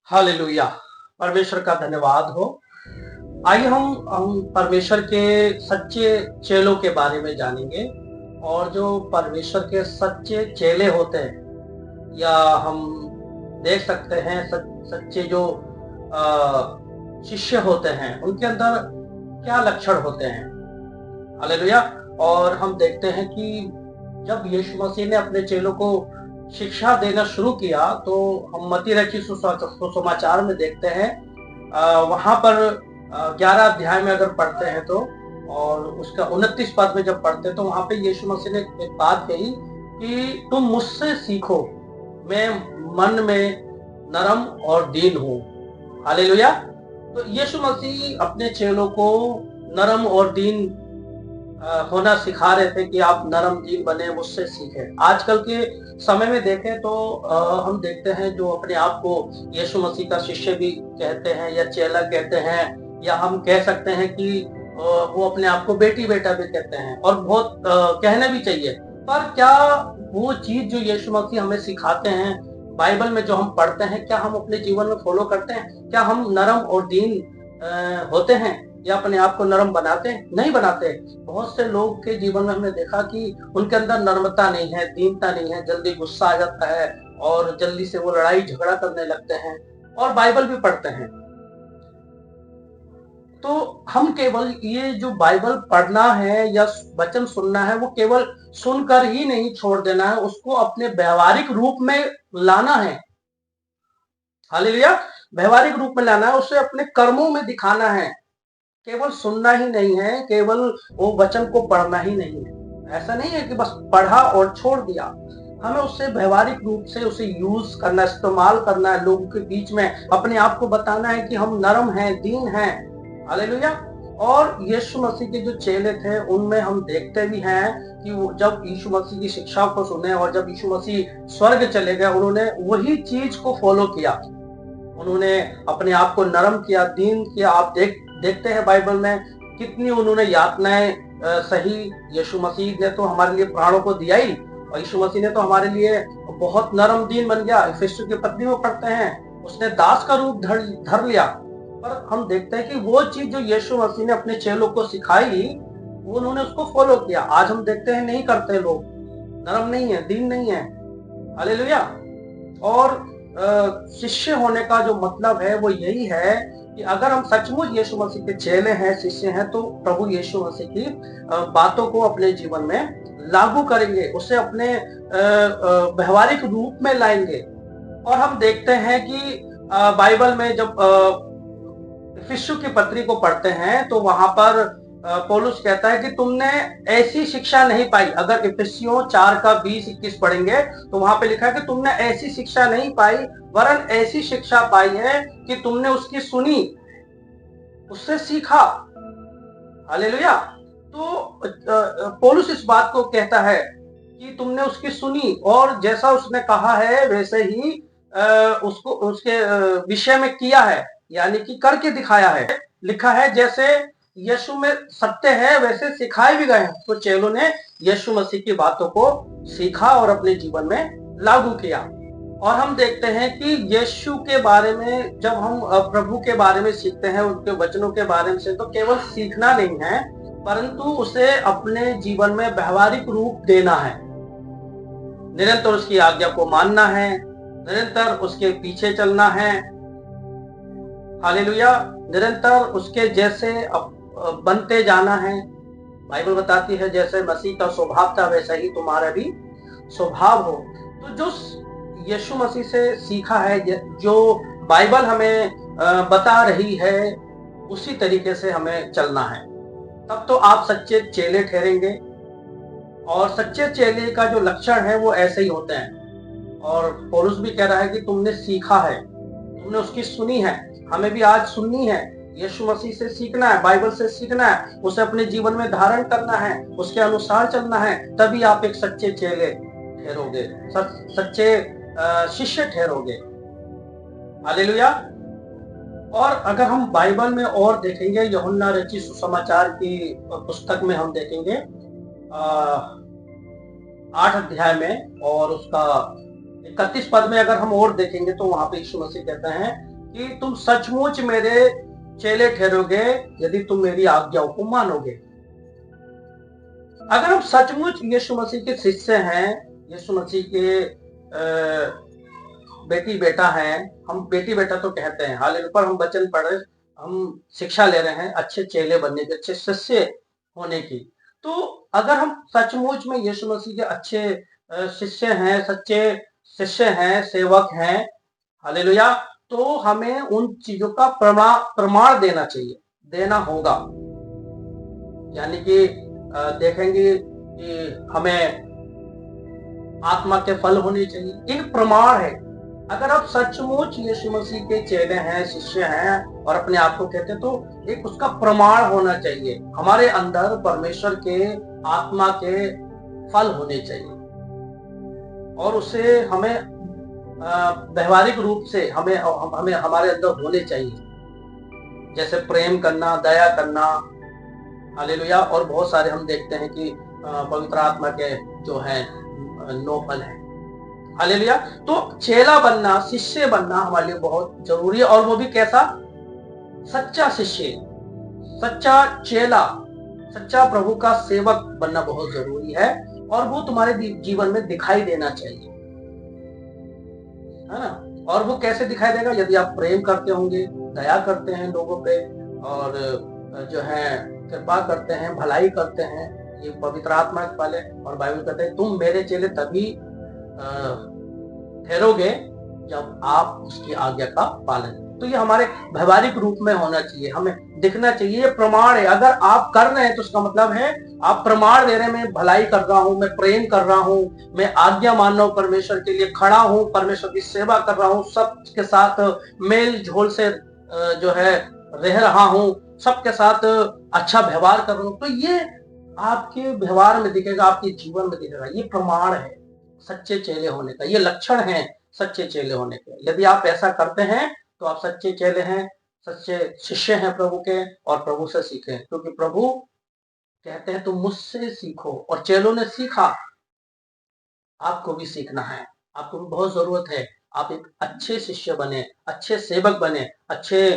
Hallelujah. परमेश्वर का धन्यवाद हो। आइए हम परमेश्वर के सच्चे चेलों के बारे में जानेंगे। और जो परमेश्वर के सच्चे चेले होते हैं या हम देख सकते हैं सच्चे जो शिष्य होते हैं उनके अंदर क्या लक्षण होते हैं। हालेलुया। और हम देखते हैं कि जब यीशु मसीह ने अपने चेलों को शिक्षा देना शुरू किया तो हम मत्ती रचित सुसमाचार में देखते हैं वहां पर 11 अध्याय में अगर पढ़ते हैं तो और उसका 29 पद में जब पढ़ते हैं तो वहां पे यीशु मसीह ने एक बात कही कि तुम मुझसे सीखो, मैं मन में नरम और दीन हूँ। हालेलुया। तो यीशु मसीह अपने चेलों को नरम और दीन होना सिखा रहे थे कि आप नरम दीन बने, मुझसे सीखें। आजकल के समय में देखें तो हम देखते हैं जो अपने आप को यीशु मसीह का शिष्य भी कहते हैं या चेला कहते हैं, या हम कह सकते हैं कि वो अपने आप को बेटी बेटा भी कहते हैं, और बहुत कहना भी चाहिए। पर क्या वो चीज जो यीशु मसीह हमें सिखाते हैं बाइबल में जो हम पढ़ते हैं, क्या हम अपने जीवन में फॉलो करते हैं? क्या हम नरम और दीन होते हैं या अपने आप को नरम बनाते हैं? नहीं बनाते। बहुत से लोग के जीवन में हमने देखा कि उनके अंदर नर्मता नहीं है, दीनता नहीं है, जल्दी गुस्सा आ जाता है और जल्दी से वो लड़ाई झगड़ा करने लगते हैं और बाइबल भी पढ़ते हैं। तो हम केवल ये जो बाइबल पढ़ना है या वचन सुनना है, वो केवल सुनकर ही नहीं छोड़ देना है, उसको अपने व्यवहारिक रूप में लाना है। हालेलुया। व्यवहारिक रूप में लाना है, उसे अपने कर्मों में दिखाना है। केवल सुनना ही नहीं है, केवल वो वचन को पढ़ना ही नहीं है। ऐसा नहीं है कि बस पढ़ा और छोड़ दिया। हमें उससे व्यवहारिक रूप से उसे यूज करना, इस्तेमाल करना है, लोगों के बीच में अपने आप को बताना है कि हम नरम हैं, दीन हैं। हालेलुया। और यीशु मसीह के जो चेले थे उनमें हम देखते भी हैं कि वो जब यीशु मसीह की शिक्षा को सुने और जब यीशु मसीह स्वर्ग चले गए, उन्होंने वही चीज को फॉलो किया। उन्होंने अपने आप को नरम किया, दीन किया। आप देखते हैं बाइबल में कितनी उन्होंने यातनाएं सही। यीशु मसीह ने तो हमारे लिए प्राणों को दिया ही, और यीशु मसीह ने तो हमारे लिए बहुत नरम दीन बन गया। इफिसियों की पत्री में पढ़ते हैं उसने दास का रूप धर लिया। पर हम देखते हैं कि वो चीज जो यीशु मसीह ने अपने चेलों को सिखाई, वो उन्होंने उसको फॉलो किया। आज हम देखते हैं नहीं करते, लोग नरम नहीं है, दीन नहीं है। हालेलुया। और शिष्य होने का जो मतलब है वो यही है कि अगर हम सचमुच यीशु मसीह के चेले हैं, शिष्य हैं, तो प्रभु यीशु मसीह की बातों को अपने जीवन में लागू करेंगे, उसे अपने व्यवहारिक रूप में लाएंगे। और हम देखते हैं कि बाइबल में जब इफिसियों की पत्री को पढ़ते हैं तो वहां पर पौलुस कहता है कि तुमने ऐसी शिक्षा नहीं पाई। अगर इफिसियों 4 का 20-21 पढ़ेंगे तो वहां पे लिखा है कि तुमने ऐसी शिक्षा नहीं पाई, वरन ऐसी शिक्षा पाई है कि तुमने उसकी सुनी, उससे सीखा। हालेलुया। तो पौलुस इस बात को कहता है कि तुमने उसकी सुनी और जैसा उसने कहा है वैसे ही उसको उसके विषय में किया है, यानी कि करके दिखाया है। लिखा है जैसे यीशु में सत्य है वैसे सिखाए भी गए हैं। तो चेलों ने यीशु मसीह की बातों को सीखा और अपने जीवन में लागू किया। और हम देखते हैं कि यीशु के बारे में जब हम प्रभु के बारे में सीखते हैं, उनके वचनों के बारे में से, तो केवल सीखना नहीं है परंतु उसे अपने जीवन में व्यवहारिक रूप देना है। निरंतर उसकी आज्ञा को मानना है, निरंतर उसके पीछे चलना है। हालेलुया। निरंतर उसके जैसे बनते जाना है। बाइबल बताती है जैसे मसीह का स्वभाव था वैसा ही तुम्हारा भी स्वभाव हो। तो जो यीशु मसीह से सीखा है, जो बाइबल हमें बता रही है, उसी तरीके से हमें चलना है। तब तो आप सच्चे चेले ठहरेंगे। और सच्चे चेले का जो लक्षण है वो ऐसे ही होते हैं। और पौलुस भी कह रहा है कि तुमने सीखा है, तुमने उसकी सुनी है। हमें भी आज सुननी है, यीशु मसीह से सीखना है, बाइबल से सीखना है, उसे अपने जीवन में धारण करना है, उसके अनुसार चलना है। तभी आप एक सच्चे चेले ठहरोगे, सच्चे शिष्य ठहरोगे। हालेलुया। और अगर हम बाइबल में और देखेंगे, यूहन्ना रचित सुसमाचार की पुस्तक में हम देखेंगे 8 अध्याय में और उसका 31 पद में अगर हम और देखेंगे तो वहां पे यीशु मसीह कहते हैं कि तुम सचमुच मेरे चेले ठहरोगे यदि तुम मेरी आज्ञाओं को मानोगे। अगर हम सचमुच यीशु मसीह के शिष्य हैं, यीशु मसीह के बेटी बेटा हैं, हम बेटी बेटा तो कहते हैं, हालेलुया, पर हम वचन पढ़ रहे, हम शिक्षा ले रहे हैं अच्छे चेले बनने की, अच्छे शिष्य होने की। तो अगर हम सचमुच में यीशु मसीह के अच्छे शिष्य हैं, सच्चे शिष्य हैं, सेवक हैं, हालेलुया, तो हमें उन चीजों का प्रमाण देना चाहिए, देना होगा। यानी कि देखेंगे कि हमें आत्मा के फल होने चाहिए, एक प्रमाण है। अगर आप सचमुच यीशु मसीह के चेले हैं, शिष्य हैं और अपने आप को कहते हैं, तो एक उसका प्रमाण होना चाहिए। हमारे अंदर परमेश्वर के आत्मा के फल होने चाहिए और उसे हमें व्यवहारिक रूप से हमें हमें हमारे अंदर होने चाहिए, जैसे प्रेम करना, दया करना, हालेलुया। और बहुत सारे हम देखते हैं कि पवित्र आत्मा के जो हैं 9 फल हैं, हालेलुया। तो चेला बनना, शिष्य बनना हमारे लिए बहुत जरूरी है, और वो भी कैसा? सच्चा शिष्य, सच्चा चेला, सच्चा प्रभु का सेवक बनना बहुत जरूरी है, और वो तुम्हारे जीवन में दिखाई देना चाहिए, है ना। और वो कैसे दिखाई देगा? यदि आप प्रेम करते होंगे, दया करते हैं लोगों पे, और जो है कृपा करते हैं, भलाई करते हैं, ये पवित्र आत्मा के फल है। और बाइबल कहते हैं तुम मेरे चेले तभी ठहरोगे जब आप उसकी आज्ञा का पालन। तो ये हमारे व्यवहारिक रूप में होना चाहिए, हमें दिखना चाहिए, ये प्रमाण है। अगर आप कर रहे हैं तो उसका मतलब है आप प्रमाण दे रहे हैं, मैं भलाई कर रहा हूं, मैं प्रेम कर रहा हूं, मैं आज्ञा मान रहा हूं, परमेश्वर के लिए खड़ा हूं, परमेश्वर की सेवा कर रहा हूं, सबके साथ मेल झोल से जो है रह रहा हूं, सबके साथ अच्छा व्यवहार कर रहा हूं। तो ये आपके व्यवहार में दिखेगा, आपके जीवन में दिखेगा। ये प्रमाण है सच्चे चेले होने का, ये लक्षण है सच्चे चेले होने के। यदि आप ऐसा करते हैं तो आप सच्चे चेले हैं, सच्चे शिष्य हैं प्रभु के, और प्रभु से सीखें, क्योंकि प्रभु कहते हैं तुम मुझसे सीखो, और चेलों ने सीखा। आपको भी सीखना है, आपको भी बहुत जरूरत है। आप एक अच्छे शिष्य बने, अच्छे सेवक बने, अच्छे